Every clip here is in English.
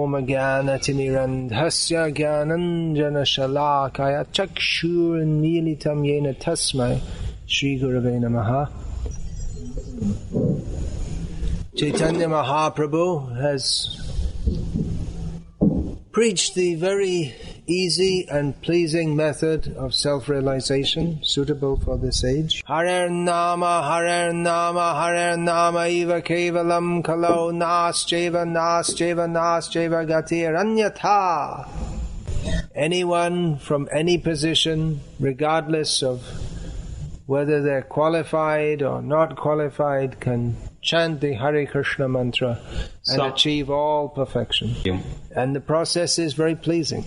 Vyoma Gyana Timirandhasya Gyananjana Shalakaya Chakshur Nilitam Yena Tasmai Shri Gurave Namaha. Caitanya Mahaprabhu has preached the very easy and pleasing method of self-realization suitable for this age. Harer Nama Eva Kevalam Kalo Nascheva Gatir Anyatha. Anyone from any position, regardless of whether they're qualified or not qualified, can chant the Hare Krishna mantra and achieve all perfection. And the process is very pleasing.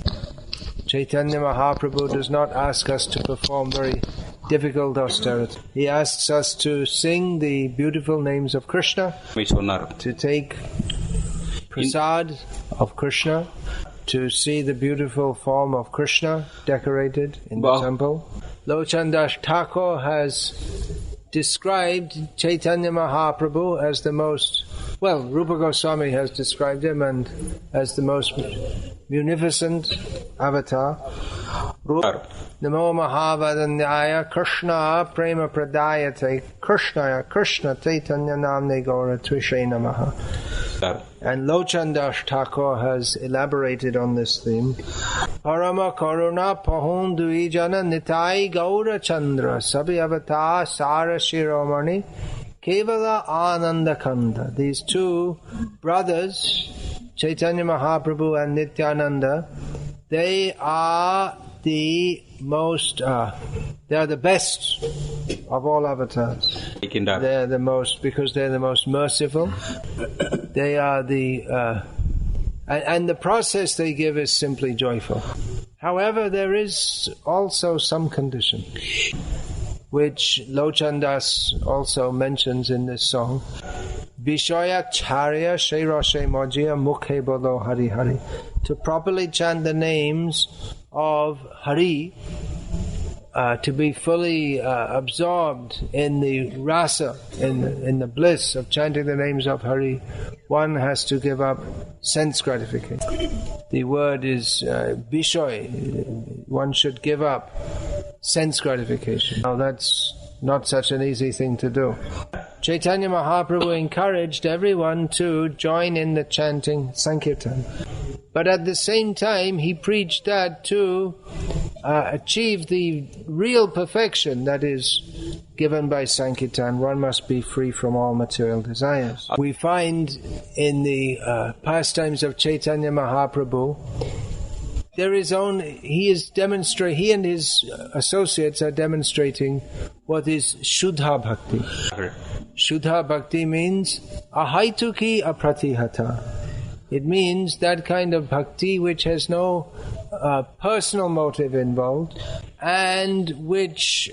Caitanya Mahaprabhu does not ask us to perform very difficult austerity. He asks us to sing the beautiful names of Krishna, to take prasad of Krishna, to see the beautiful form of Krishna decorated in the temple. Lochandas Thakur has described Caitanya Mahaprabhu as the most, Rupa Goswami has described him as the most munificent avatar. Namo Mahavadanyaya Krishna Prema Pradayate Krishna Caitanya Namne Gaura Tvishe Namaha. And Lochandas Thakur has elaborated on this theme. Parama Karuna Pahunduijana Nitai Gaura Chandra Sabi Avatar Sara Shiromani Kevala Ananda Kanda. These two brothers, Caitanya Mahaprabhu and Nityananda, they are the most, they are the best of all avatars. They're the most, because they're the most merciful. They are and the process they give is simply joyful. However, there is also some condition, which Lochandas also mentions in this song. Vishaya Charya Shairashe Mojia Mukhe Bolo Hari Hari. To properly chant the names of Hari, to be fully absorbed in the rasa, in the bliss of chanting the names of Hari, one has to give up sense gratification. The word is bishoy. One should give up sense gratification. Now that's not such an easy thing to do. Caitanya Mahaprabhu encouraged everyone to join in the chanting Sankirtan. But at the same time, he preached that to achieve the real perfection that is given by Sankirtan, one must be free from all material desires. We find in the pastimes of Caitanya Mahaprabhu, he and his associates are demonstrating what is Shuddha Bhakti. Shuddha Bhakti means ahaituki apratihata. It means that kind of bhakti which has no personal motive involved and which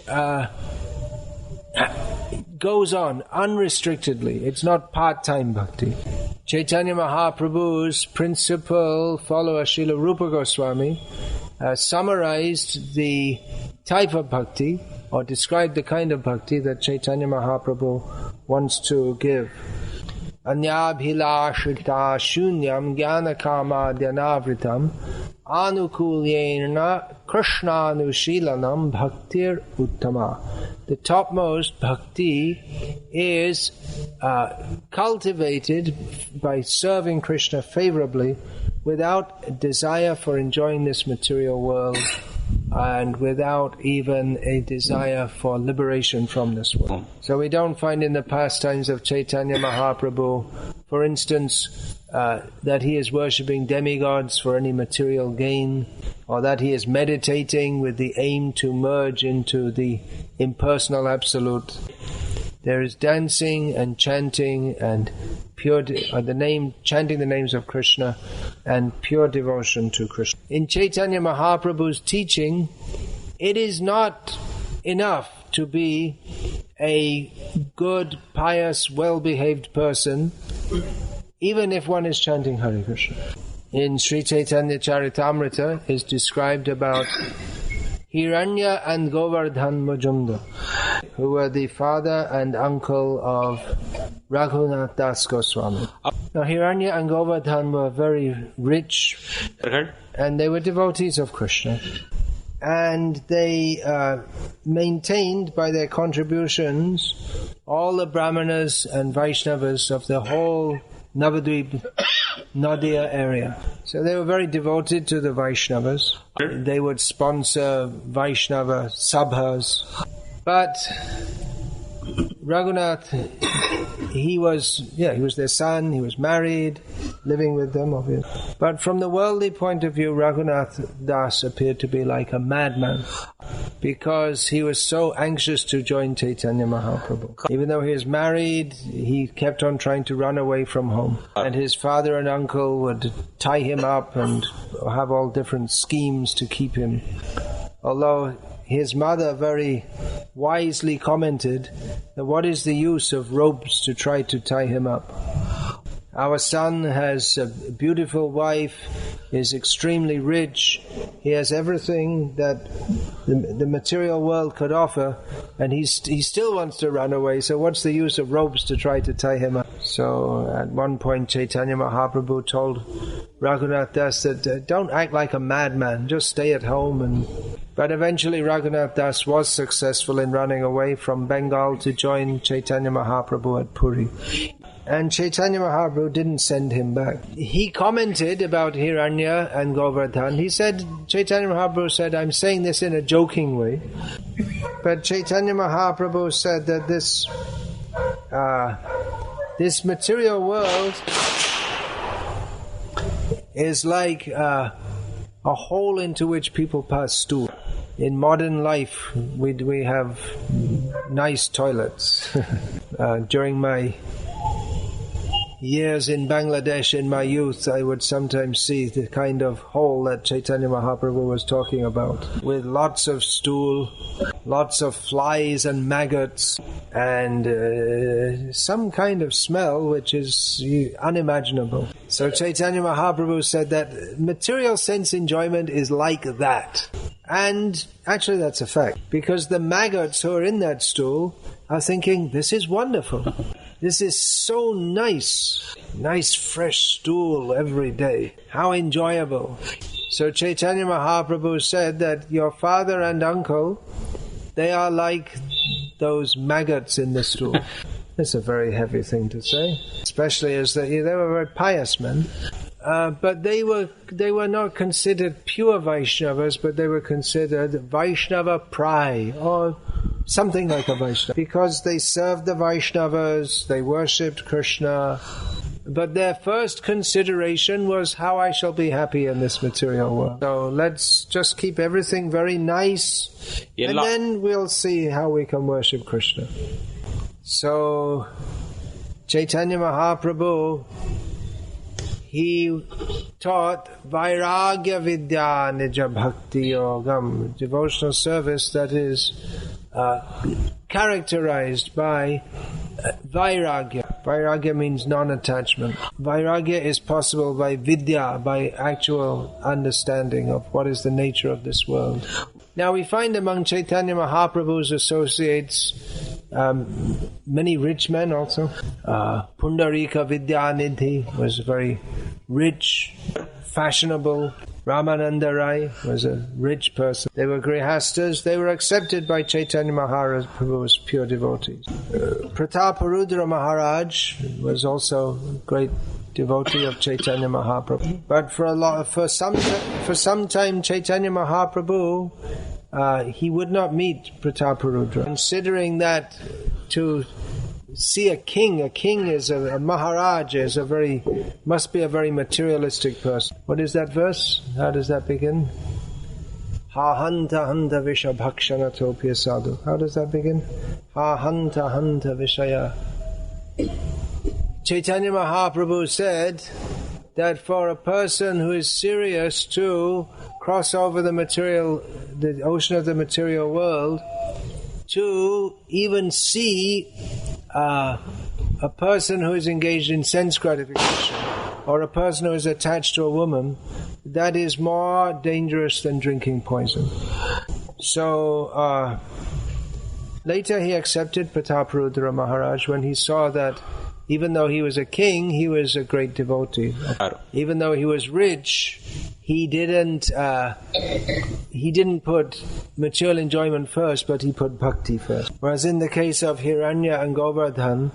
goes on unrestrictedly. It's not part-time bhakti. Caitanya Mahaprabhu's principal follower, Srila Rupa Goswami, summarized the type of bhakti, or described the kind of bhakti that Caitanya Mahaprabhu wants to give. Anyabhilashita shunyam jnana kama dhyanavritam anukulyena krishnanushilanam bhaktir uttama. The topmost bhakti is cultivated by serving Krishna favorably without desire for enjoying this material world and without even a desire for liberation from this world. So we don't find in the pastimes of Caitanya Mahaprabhu, for instance, that he is worshipping demigods for any material gain, or that he is meditating with the aim to merge into the impersonal absolute. There is dancing and chanting and chanting the names of Krishna and pure devotion to Krishna. In Caitanya Mahaprabhu's teaching, it is not enough to be a good, pious, well-behaved person, even if one is chanting Hare Krishna. In Sri Chaitanya Charitamrita is described about Hiranya and Govardhan Majumdar, who were the father and uncle of Raghunath Das Goswami. Now Hiranya and Govardhan were very rich and they were devotees of Krishna. And they maintained by their contributions all the Brahmanas and Vaishnavas of the whole Navadvip, Nadia area. So they were very devoted to the Vaishnavas. They would sponsor Vaishnava sabhas. But Raghunath, he was their son, he was married, living with them, obviously. But from the worldly point of view, Raghunath Das appeared to be like a madman, because he was so anxious to join Caitanya Mahaprabhu. Even though he was married, he kept on trying to run away from home. And his father and uncle would tie him up and have all different schemes to keep him. Although his mother very wisely commented that what is the use of ropes to try to tie him up? Our son has a beautiful wife, is extremely rich, he has everything that the material world could offer, and he still wants to run away, so what's the use of ropes to try to tie him up? So at one point Caitanya Mahaprabhu told Raghunath Das that don't act like a madman, just stay at home. But eventually Raghunath Das was successful in running away from Bengal to join Caitanya Mahaprabhu at Puri. And Caitanya Mahaprabhu didn't send him back. He commented about Hiranya and Govardhan. He said, Caitanya Mahaprabhu said, I'm saying this in a joking way. But Caitanya Mahaprabhu said that this material world is like a hole into which people pass through. In modern life, we have nice toilets. During my years in Bangladesh in my youth, I would sometimes see the kind of hole that Caitanya Mahaprabhu was talking about, with lots of stool, lots of flies and maggots, and some kind of smell which is unimaginable. So Caitanya Mahaprabhu said that material sense enjoyment is like that. And actually that's a fact, because the maggots who are in that stool are thinking, this is wonderful. This is so nice. Nice fresh stool every day. How enjoyable. So Caitanya Mahaprabhu said that your father and uncle, they are like those maggots in the stool. It's a very heavy thing to say, especially as they were very pious men. But they were not considered pure Vaishnavas, but they were considered Vaishnava Prai, or something like a Vaishnava, because they served the Vaishnavas, they worshipped Krishna, but their first consideration was how I shall be happy in this material world. So let's just keep everything very nice, and then we'll see how we can worship Krishna. So Caitanya Mahaprabhu, he taught Vairagya Vidya Nija Bhakti Yogam, devotional service that is characterized by Vairagya. Vairagya means non-attachment. Vairagya is possible by Vidya, by actual understanding of what is the nature of this world. Now we find among Caitanya Mahaprabhu's associates many rich men also. Pundarika Vidyanidhi was very rich, fashionable. Ramananda Rai was a rich person. They were grihastas. They were accepted by Caitanya Mahaprabhu's pure devotees. Prataparudra Maharaj was also a great devotee of Caitanya Mahaprabhu. But for some time Caitanya Mahaprabhu he would not meet Prataparudra, considering that to see a king is a Maharaj must be a very materialistic person. What is that verse? How does that begin? Ha hanta hanta visha bhakshana topya sadhu. How does that begin? Ha hanta hanta vishaya. Caitanya Mahaprabhu said that for a person who is serious to cross over the ocean of the material world, to even see a person who is engaged in sense gratification, or a person who is attached to a woman, that is more dangerous than drinking poison. So later he accepted Prataparudra Maharaj when he saw that Even though he was a king, he was a great devotee. Even though he was rich, he didn't put material enjoyment first, but he put bhakti first. Whereas in the case of Hiranya and Govardhan,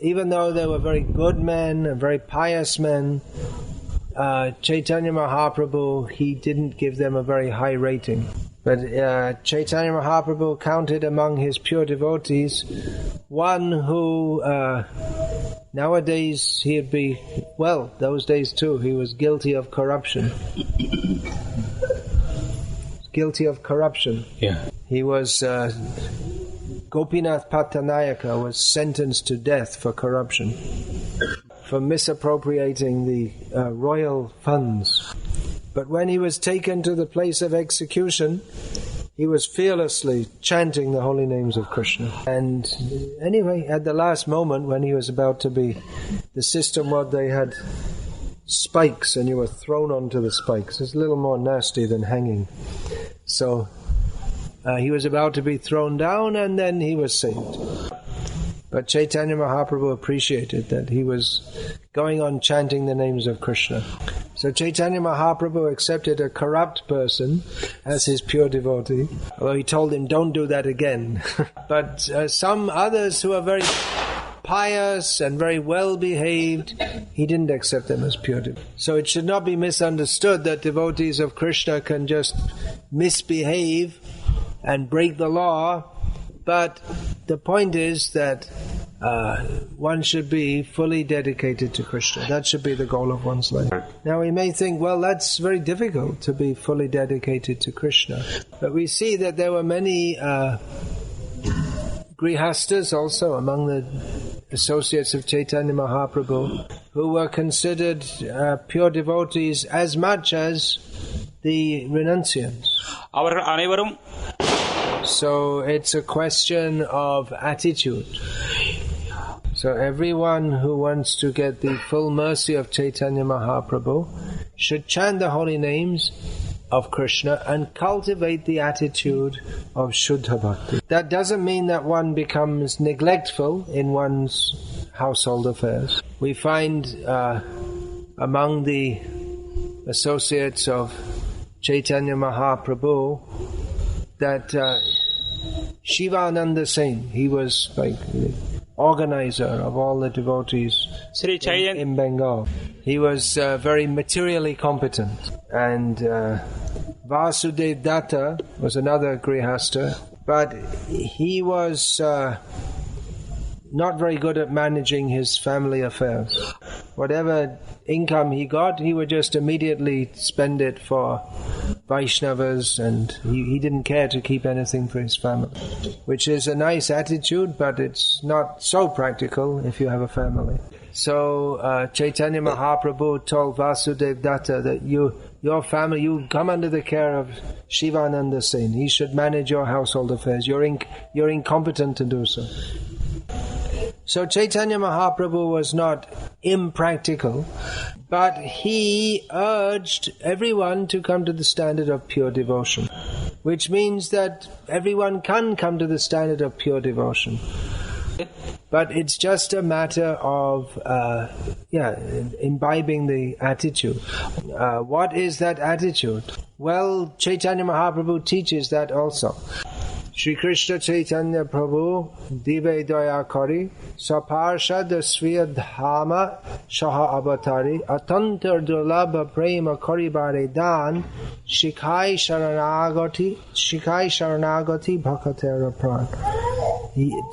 even though they were very good men and very pious men, Caitanya Mahaprabhu, he didn't give them a very high rating. But Caitanya Mahaprabhu counted among his pure devotees one who nowadays he'd be, well, those days too, he was guilty of corruption. Guilty of corruption. Yeah. He was, Gopinath Pattanayaka was sentenced to death for corruption, for misappropriating the royal funds. But when he was taken to the place of execution, he was fearlessly chanting the holy names of Krishna. And anyway, at the last moment when he was about to be, the system what they had spikes and you were thrown onto the spikes. It's a little more nasty than hanging. So he was about to be thrown down and then he was saved. But Caitanya Mahaprabhu appreciated that he was going on chanting the names of Krishna. So Caitanya Mahaprabhu accepted a corrupt person as his pure devotee, although he told him, don't do that again. But some others who are very pious and very well behaved, he didn't accept them as pure devotees. So it should not be misunderstood that devotees of Krishna can just misbehave and break the law. But the point is that one should be fully dedicated to Krishna. That should be the goal of one's life. Now we may think, well, that's very difficult to be fully dedicated to Krishna. But we see that there were many grihastas also among the associates of Caitanya Mahaprabhu who were considered pure devotees as much as the renunciants. So it's a question of attitude. So everyone who wants to get the full mercy of Caitanya Mahaprabhu should chant the holy names of Krishna and cultivate the attitude of Shuddha Bhakti. That doesn't mean that one becomes neglectful in one's household affairs. We find among the associates of Caitanya Mahaprabhu that Shivananda Sen, he was like the organizer of all the devotees in Bengal. He was very materially competent. And Vasudev Datta was another grihasta, but he was not very good at managing his family affairs. Whatever income he got, he would just immediately spend it for Vaishnavas, and he didn't care to keep anything for his family, which is a nice attitude, but it's not so practical if you have a family. So Caitanya Mahaprabhu told Vasudev Datta that your family, you come under the care of Shivananda Sen. He should manage your household affairs. You're incompetent to do so. So Caitanya Mahaprabhu was not impractical, but he urged everyone to come to the standard of pure devotion, which means that everyone can come to the standard of pure devotion. But it's just a matter of imbibing the attitude. What is that attitude? Well, Caitanya Mahaprabhu teaches that also. Shri Krishna Chaitanya Prabhu Dive Daya Kari Saparshad Sviya Dhama Shaha Avatari Atantar Dulabha Prema Karibare Dan Shikai Sharanagati Bhakatera Pran.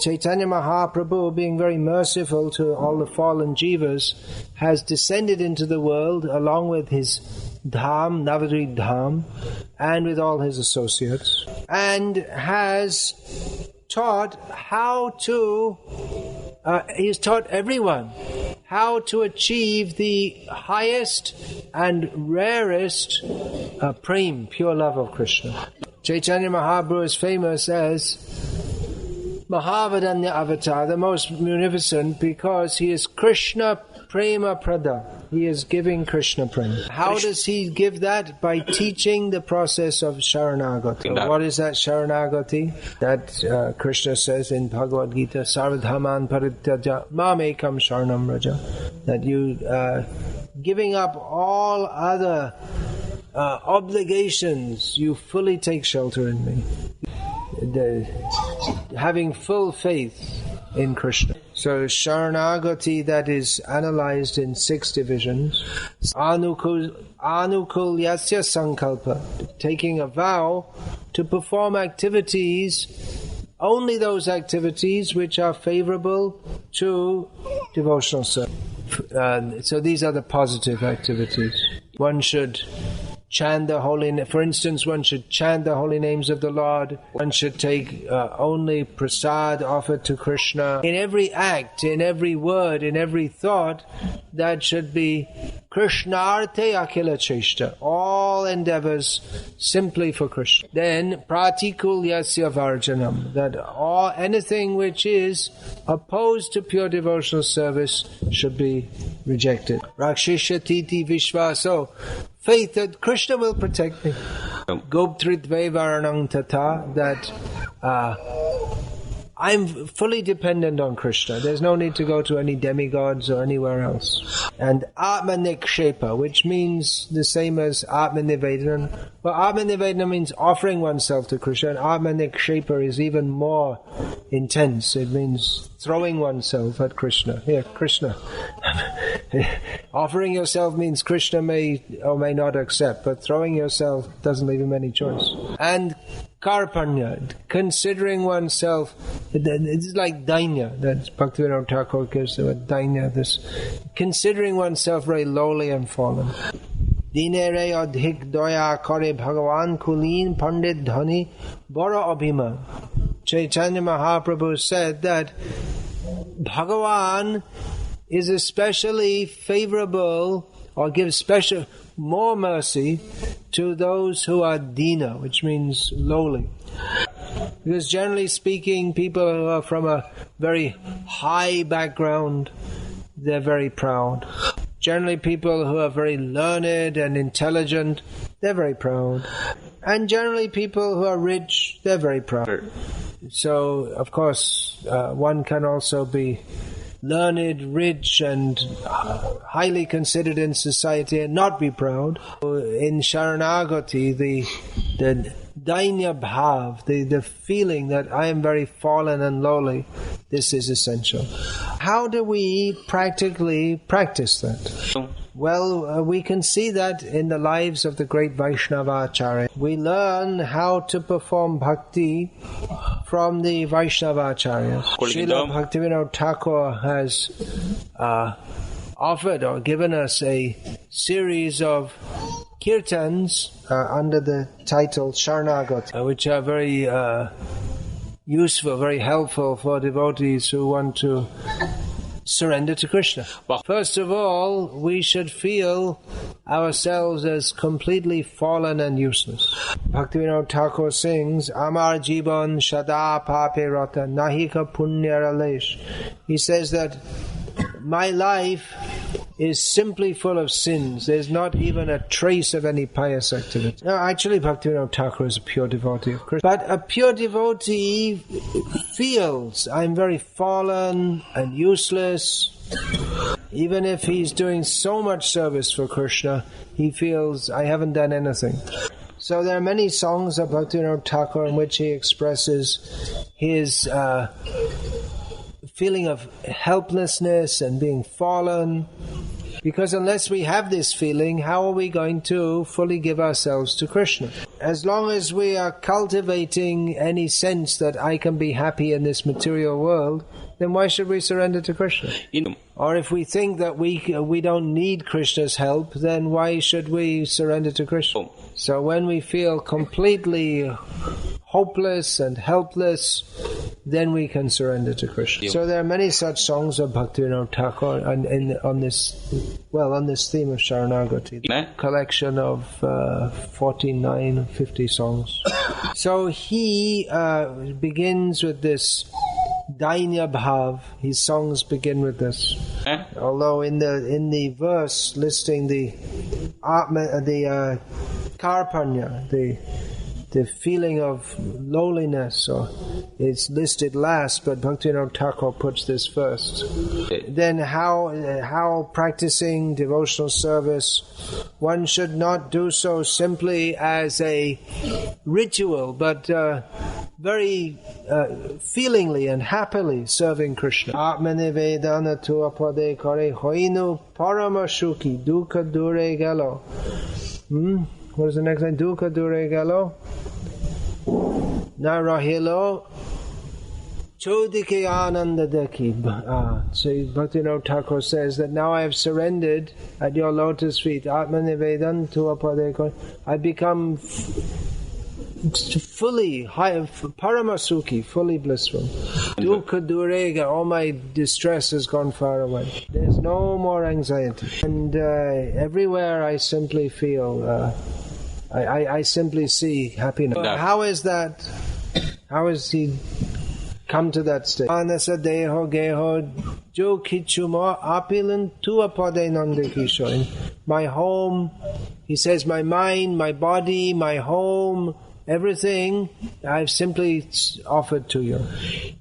Chaitanya Mahaprabhu, being very merciful to all the fallen jivas, has descended into the world along with his Dham, Navadvip Dham, and with all his associates, and has taught he's taught everyone how to achieve the highest and rarest prem, pure love of Krishna. Chaitanya Mahaprabhu is famous as Mahavadanya Avatar, the most munificent, because he is Krishna Prema Prada. He is giving Krishna prema. How does he give that? By teaching the process of Sharanagati. What is that Sharanagati? That Krishna says in Bhagavad Gita, Sarvadhaman Parityaja Mamekam Sharanam Raja. That you giving up all other obligations, you fully take shelter in me. Having full faith in Krishna. So Sharanagati, that is analyzed in 6 divisions. Anukulyasya sankalpa, taking a vow to perform activities, only those activities which are favorable to devotional service. So these are the positive activities. One should chant the holy, for instance, one should chant the holy names of the Lord. One should take only prasad offered to Krishna. In every act, in every word, in every thought, that should be Krishnarte Akhila Cheshta. All endeavors simply for Krishna. Then Pratikulyasya Varjanam. That anything which is opposed to pure devotional service should be rejected. Rakshishati Vishvaso. Faith that Krishna will protect me. Goptritve Varanang Tata. That I'm fully dependent on Krishna. There's no need to go to any demigods or anywhere else. And Atmanikshepa, which means the same as Atmanivedana. But Atmanivedana means offering oneself to Krishna, and Atmanikshepa is even more intense. It means throwing oneself at Krishna. Here, Krishna. Offering yourself means Krishna may or may not accept, but throwing yourself doesn't leave him any choice. And Karpanya, considering oneself, it's like Dainya, that's Bhaktivinoda Thakur gives the word Dainya, this considering oneself very lowly and fallen. Dinere adhik doya kare Bhagavan kulin pandit dhani bora abhiman. Caitanya Mahaprabhu said that Bhagavan is especially favorable or gives more mercy to those who are dina, which means lowly. Because generally speaking, people who are from a very high background, they're very proud. Generally people who are very learned and intelligent, they're very proud. And generally people who are rich, they're very proud. So, of course, one can also be learned, rich, and highly considered in society and not be proud. In Sharanagati, the Dainya Bhav, the feeling that I am very fallen and lowly, this is essential. How do we practically practice that? Well, we can see that in the lives of the great Vaishnava Acharya. We learn how to perform bhakti from the Vaishnava Acharyas. Srila Bhaktivinoda Thakur has offered or given us a series of kirtans under the title Sharanagati, which are very useful, very helpful for devotees who want to surrender to Krishna. First of all, we should feel ourselves as completely fallen and useless. Bhaktivinoda Thakur sings, Amar Jiban Shada Pape Rata Nahika Punyaralesh. He says that my life is simply full of sins. There's not even a trace of any pious activity. Now, actually, Bhaktivinoda Thakur is a pure devotee of Krishna. But a pure devotee feels, I'm very fallen and useless. Even if he's doing so much service for Krishna, he feels, I haven't done anything. So there are many songs of Bhaktivinoda Thakur in which he expresses his feeling of helplessness and being fallen. Because unless we have this feeling, how are we going to fully give ourselves to Krishna? As long as we are cultivating any sense that I can be happy in this material world, then why should we surrender to Krishna? Or if we think that we don't need Krishna's help, then why should we surrender to Krishna? So when we feel completely hopeless and helpless, then we can surrender to Krishna. So there are many such songs of Bhaktivinoda Thakur on this theme of Sharanagati. Collection of 49 or 50 songs. So he begins with this Dainya Bhav. His songs begin with this. Although in the verse listing the Karpanya, the feeling of lowliness, or it's listed last, but Bhaktivinoda Thakur puts this first. Then how practicing devotional service, one should not do so simply as a ritual, but very feelingly and happily serving Krishna. Atmanivedana tuapade kare hoinu paramashuki dukkha dure galo. What is the next line? Dukkha dure galo. Narahilo Chodike Ananda Deki. So Bhaktivinoda Thakur says that now I have surrendered at your lotus feet. Atmanivedan tuapade. I become fully paramasuki, fully blissful. Dukkha durega, all my distress has gone far away. There's no more anxiety. And everywhere I simply feel I simply see happiness. How is that? How has he come to that state? Anasa deho geho jo kichumo apilan tuapade nandakisho. My home, he says, my mind, my body, my home, everything I've simply offered to you.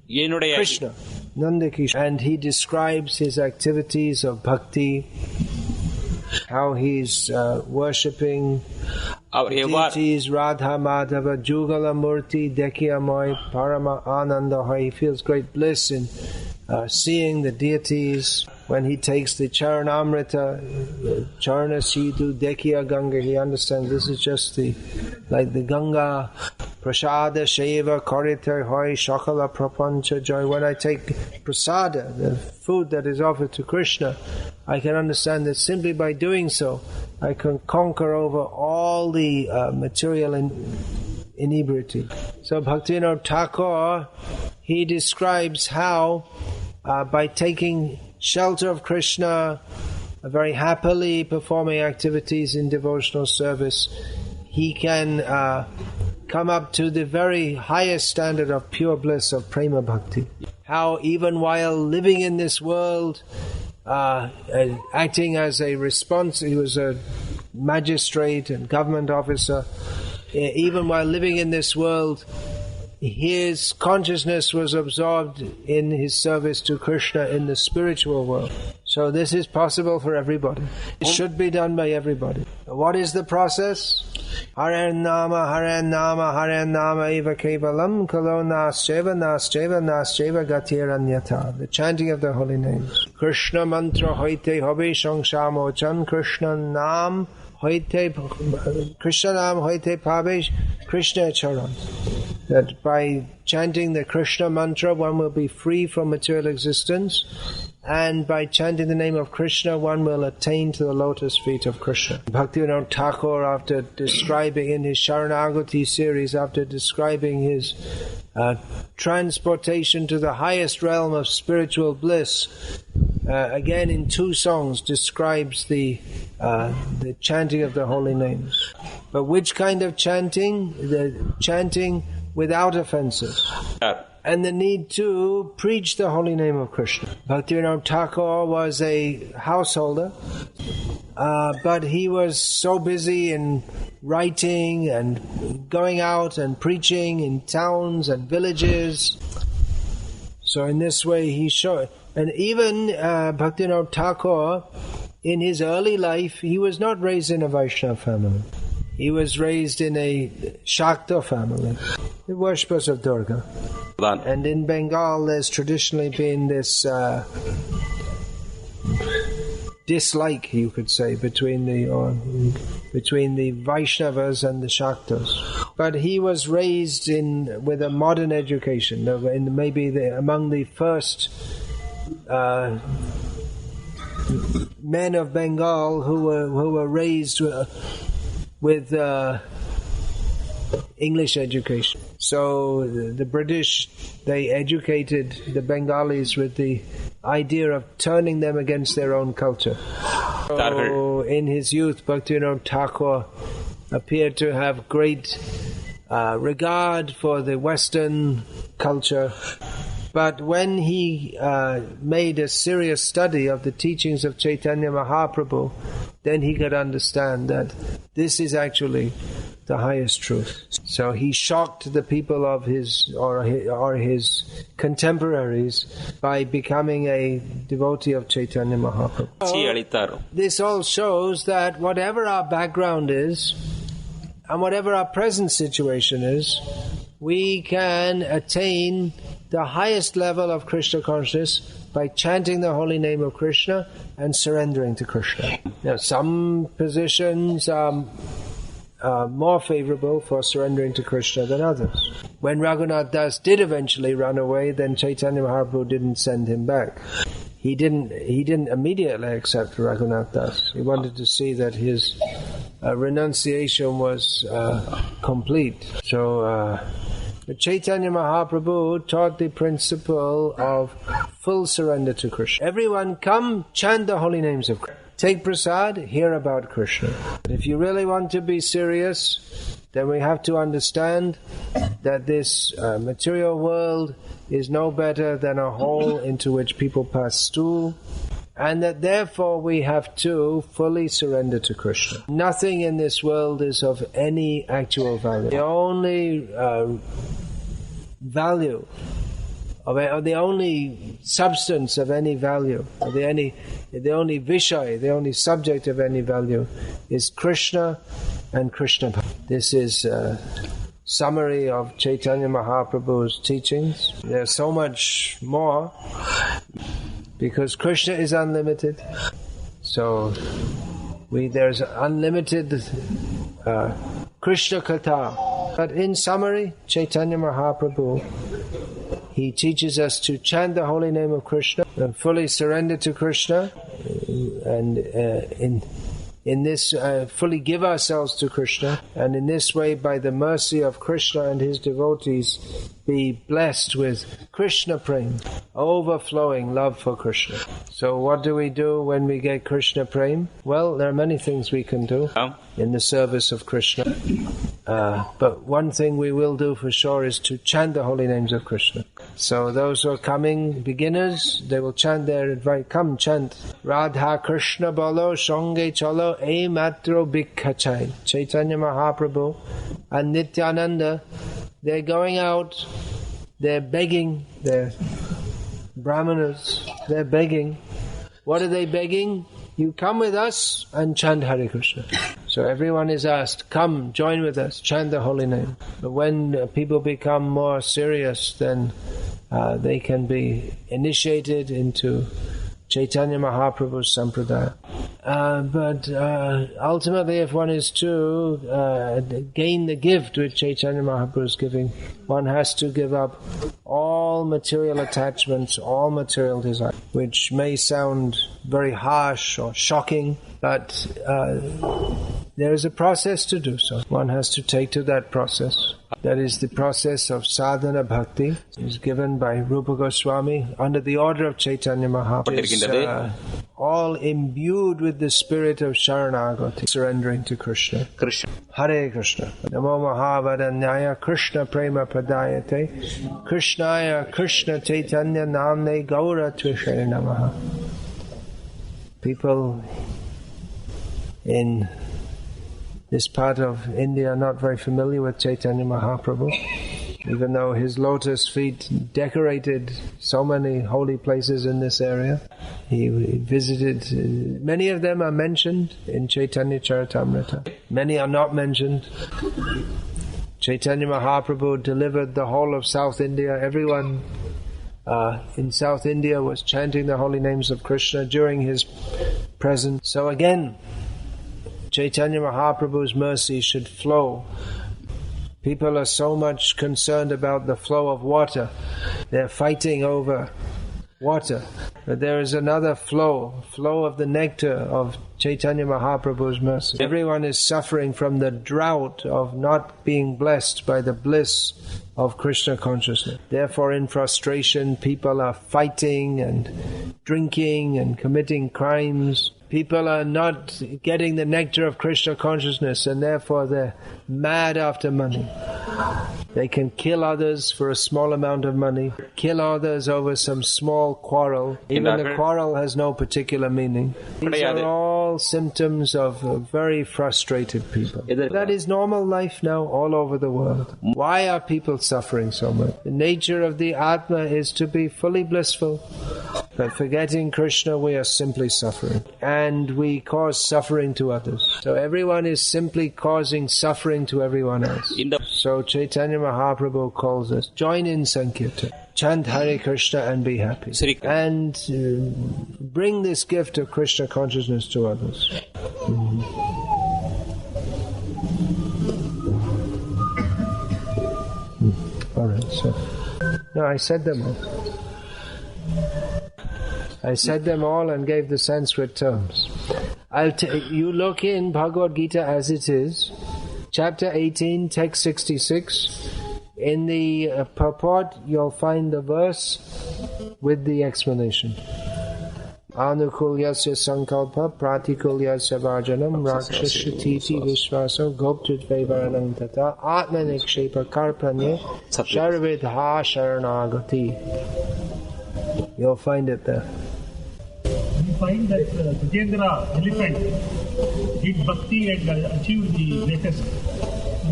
Krishna, Nandakisho. And he describes his activities of bhakti, how he's worshipping deities, Radha Madhava, Jugala Murti, Dekhiyamoy, Parama Anandahoy. He feels great bliss in seeing the deities. When he takes the Charanamrita, Charana Siddhu, Dekhiya Ganga, he understands this is just like the Ganga, Prasada, Sheva, Korita, Hoy, Shakala, Prapancha, Joy. When I take Prasada, the food that is offered to Krishna, I can understand that simply by doing so, I can conquer over all the material inebriety. So Bhaktivinoda Thakur, he describes how by taking shelter of Krishna, very happily performing activities in devotional service, he can come up to the very highest standard of pure bliss of prema bhakti. How even while living in this world, acting as a response, he was a magistrate and government officer, even while living in this world, his consciousness was absorbed in his service to Krishna in the spiritual world. So this is possible for everybody. It should be done by everybody. What is the process? Hare Nama, Hare Nama, Hare Nama eva kevalam kalo nascheva nascheva nascheva gatiranyata. The chanting of the holy names. Krishna mantra hoite hobe shangshamochan Krishna nam hoite Krishna nam hoite pabe Krishna charan. That by chanting the Krishna mantra, one will be free from material existence, and by chanting the name of Krishna, one will attain to the lotus feet of Krishna. Bhaktivinoda Thakur, after describing in his Sharanagati series, after describing his transportation to the highest realm of spiritual bliss, again in 2 songs describes the chanting of the holy names. But which kind of chanting? The chanting without offenses, and the need to preach the holy name of Krishna. Bhaktivinoda Thakur was a householder, but he was so busy in writing and going out and preaching in towns and villages. So in this way he showed. And even Bhaktivinoda Thakur, in his early life, he was not raised in a Vaishnava family. He was raised in a Shakta family, the worshippers of Durga. And in Bengal, there's traditionally been this dislike, you could say, between the Vaishnavas and the Shaktas. But he was raised with a modern education, among the first men of Bengal who were raised with English education. So the British, they educated the Bengalis with the idea of turning them against their own culture. So in his youth, Bhaktivinoda Thakur appeared to have great regard for the Western culture, But when he made a serious study of the teachings of Caitanya Mahaprabhu, then he could understand that this is actually the highest truth. So he shocked the people of his contemporaries by becoming a devotee of Caitanya Mahaprabhu. So, this all shows that whatever our background is and whatever our present situation is, we can attain the highest level of Krishna consciousness by chanting the holy name of Krishna and surrendering to Krishna. Now, some positions are more favorable for surrendering to Krishna than others. When Raghunath Das did eventually run away, then Caitanya Mahaprabhu didn't send him back. He didn't immediately accept Raghunath Das. He wanted to see that his renunciation was complete. So Caitanya Mahaprabhu taught the principle of full surrender to Krishna. Everyone come, chant the holy names of Krishna. Take prasad, hear about Krishna. If you really want to be serious, then we have to understand that this material world is no better than a hole into which people pass stool, and that therefore we have to fully surrender to Krishna. Nothing in this world is of any actual value. The only value, or the only substance of any value, or the only vishay, the only subject of any value, is Krishna and Krishna. This is a summary of Caitanya Mahaprabhu's teachings. There's so much more, because Krishna is unlimited. So there's unlimited Krishna Katha. But in summary, Caitanya Mahaprabhu, he teaches us to chant the holy name of Krishna and fully surrender to Krishna, and in this fully give ourselves to Krishna, and in this way, by the mercy of Krishna and his devotees, be blessed with Krishna Prem, overflowing love for Krishna. So what do we do when we get Krishna Prem? Well, there are many things we can do in the service of Krishna. But one thing we will do for sure is to chant the holy names of Krishna. So those who are coming, beginners, they will chant their advice. Come, chant. Radha Krishna Bolo Shonge Chalo E Matro Bhikkachai. Caitanya Mahaprabhu and Nityananda, they're going out, they're begging, they're brahmanas, they're begging. What are they begging? You come with us and chant Hare Krishna. So everyone is asked, come, join with us, chant the holy name. But when people become more serious, then they can be initiated into Caitanya Mahaprabhu's sampradaya. But ultimately, if one is to gain the gift which Caitanya Mahaprabhu is giving, one has to give up all material attachments, all material desires, which may sound very harsh or shocking, but there is a process to do so. One has to take to that process. That is the process of sadhana bhakti. It is given by Rupa Goswami under the order of Caitanya Mahaprabhu. It is all imbued with the spirit of Sharanagati, surrendering to Krishna. Hare Krishna. Namo Mahavadanyaya Krishna Prema Pradayate Krishnaya Krishna Chaitanya Namne Gaura Tvishaya Namaha. People in this part of India are not very familiar with Caitanya Mahaprabhu, even though his lotus feet decorated so many holy places in this area. He visited, many of them are mentioned in Chaitanya Charitamrita. Many are not mentioned. Caitanya Mahaprabhu delivered the whole of South India. Everyone in South India was chanting the holy names of Krishna during his presence. So again, Caitanya Mahaprabhu's mercy should flow. People are so much concerned about the flow of water. They're fighting over water. But there is another flow of the nectar of Caitanya Mahaprabhu's mercy. Everyone is suffering from the drought of not being blessed by the bliss of Krishna consciousness. Therefore, in frustration, people are fighting and drinking and committing crimes. People are not getting the nectar of Krishna consciousness, and therefore they're mad after money. They can kill others for a small amount of money, kill others over some small quarrel. Even the quarrel has no particular meaning. These are all symptoms of very frustrated people. That is normal life now all over the world. Why are people suffering so much? The nature of the Atma is to be fully blissful. But forgetting Krishna, we are simply suffering. And we cause suffering to others. So everyone is simply causing suffering to everyone else. So Caitanya Mahaprabhu calls us, join in Sankirtan, chant Hare Krishna and be happy. And bring this gift of Krishna consciousness to others. Alright, so... No, I said them all. I said them all and gave the Sanskrit terms. You look in Bhagavad Gita as it is, chapter 18, text 66. In the purport, you'll find the verse with the explanation. Anukulyasya sankalpa pratikulyasya vajanam rakshashatiti vishvaso goptritvevaranam tata atmanikshepa karpanye sharvidha sharanagati. You'll find it there. We find that Gajendra elephant did Bhakti and achieved the greatest.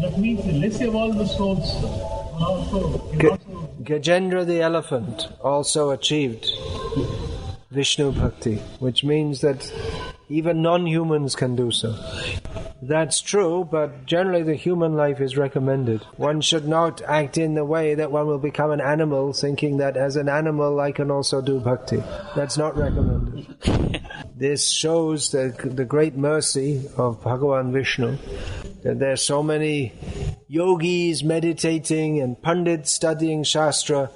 That means the less evolved souls are also... Gajendra the elephant also achieved Vishnu Bhakti, which means that even non-humans can do so. That's true, but generally the human life is recommended. One should not act in the way that one will become an animal, thinking that as an animal I can also do bhakti. That's not recommended. This shows the great mercy of Bhagavan Vishnu, that there are so many yogis meditating and pandits studying Shastra,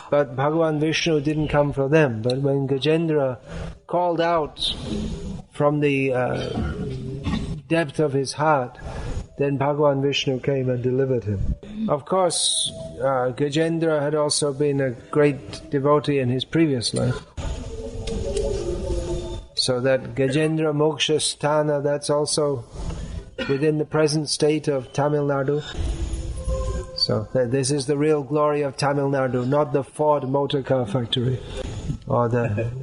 but Bhagavan Vishnu didn't come for them. But when Gajendra called out from the depth of his heart, then Bhagavan Vishnu came and delivered him. Of course, Gajendra had also been a great devotee in his previous life. So that Gajendra Moksha Sthana, that's also within the present state of Tamil Nadu. So this is the real glory of Tamil Nadu, not the Ford motor car factory. Or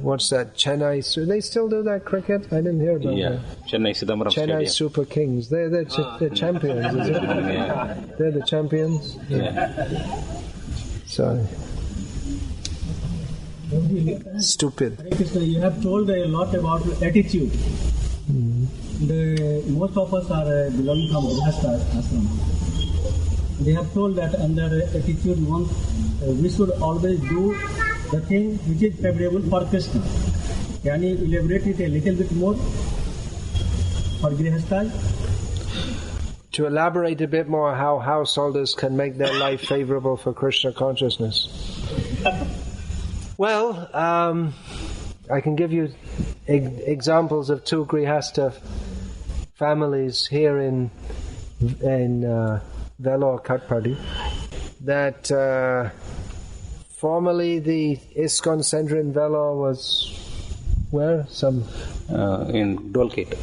what's that, Chennai? They still do that cricket? I didn't hear about that. Chennai Stadium. Super Kings. They're champions, is it? Yeah. They're the champions? Yeah. Sorry. Stupid. You have told a lot about attitude. Most of us are belonging from Grihastha ashram. They have told that under attitude we should always do the thing which is favorable for Krishna. Can you elaborate it a little bit more for Grihastha? To elaborate a bit more how householders can make their life favorable for Krishna consciousness. Well, I can give you examples of two Grihastha families here in Vellore, Katpadi, that formerly the ISKCON center in Vellore was where? In Dolgate.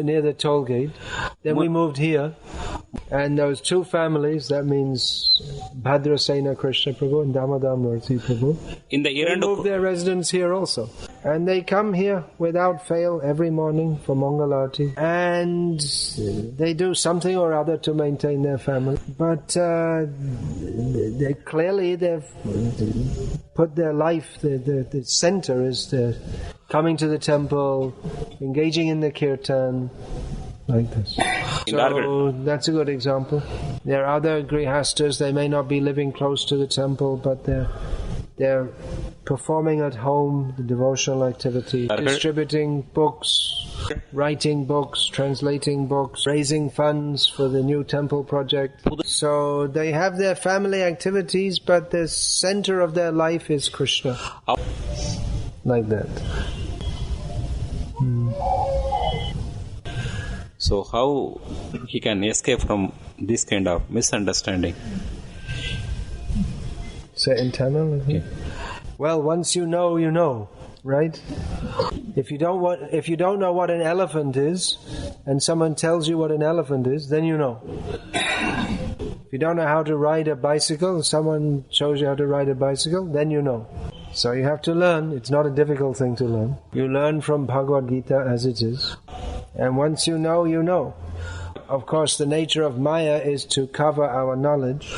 Near the toll gate. Then we moved here, and there was two families. That means Bhadrasena Krishna Prabhu and Damodar Murthy Prabhu. They moved their residence here also, and they come here without fail every morning for Mangalarti, and they do something or other to maintain their family. But they've put their life. The center is coming to the temple, engaging in the kirtan, like this. So that's a good example. There are other grihastas, they may not be living close to the temple, but they're performing at home the devotional activity, distributing books, writing books, translating books, raising funds for the new temple project. So they have their family activities, but the center of their life is Krishna. Like that. So how he can escape from this kind of misunderstanding? Say in Tamil, isn't it? Well, once you know, right? If you don't know what an elephant is, and someone tells you what an elephant is, then you know. If you don't know how to ride a bicycle, someone shows you how to ride a bicycle, then you know. So you have to learn. It's not a difficult thing to learn. You learn from Bhagavad Gita as it is. And once you know, you know. Of course, the nature of Maya is to cover our knowledge.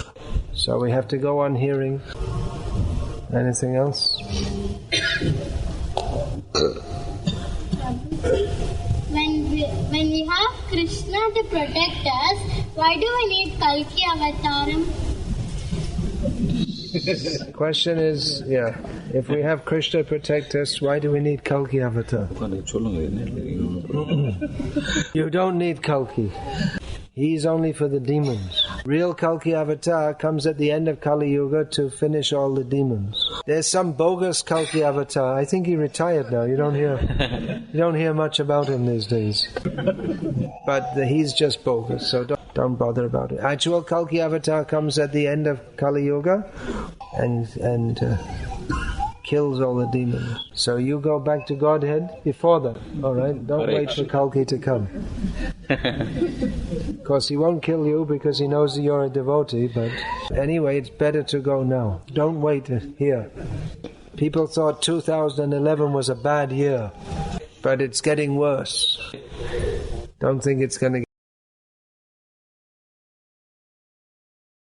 So we have to go on hearing. Anything else? When we have Krishna to protect us, why do we need Kalki Avataram? The question is, if we have Krishna protect us, why do we need Kalki Avatar? You don't need Kalki. He's only for the demons. Real Kalki Avatar comes at the end of Kali Yuga to finish all the demons. There's some bogus Kalki Avatar. I think he retired now. You don't hear much about him these days. But he's just bogus, so don't bother about it. Actual Kalki Avatar comes at the end of Kali Yuga and kills all the demons. So you go back to Godhead before that. All right? Don't wait for Kalki to come. Of course, he won't kill you because he knows that you're a devotee, but anyway, it's better to go now. Don't wait here. People thought 2011 was a bad year, but it's getting worse. Don't think it's going to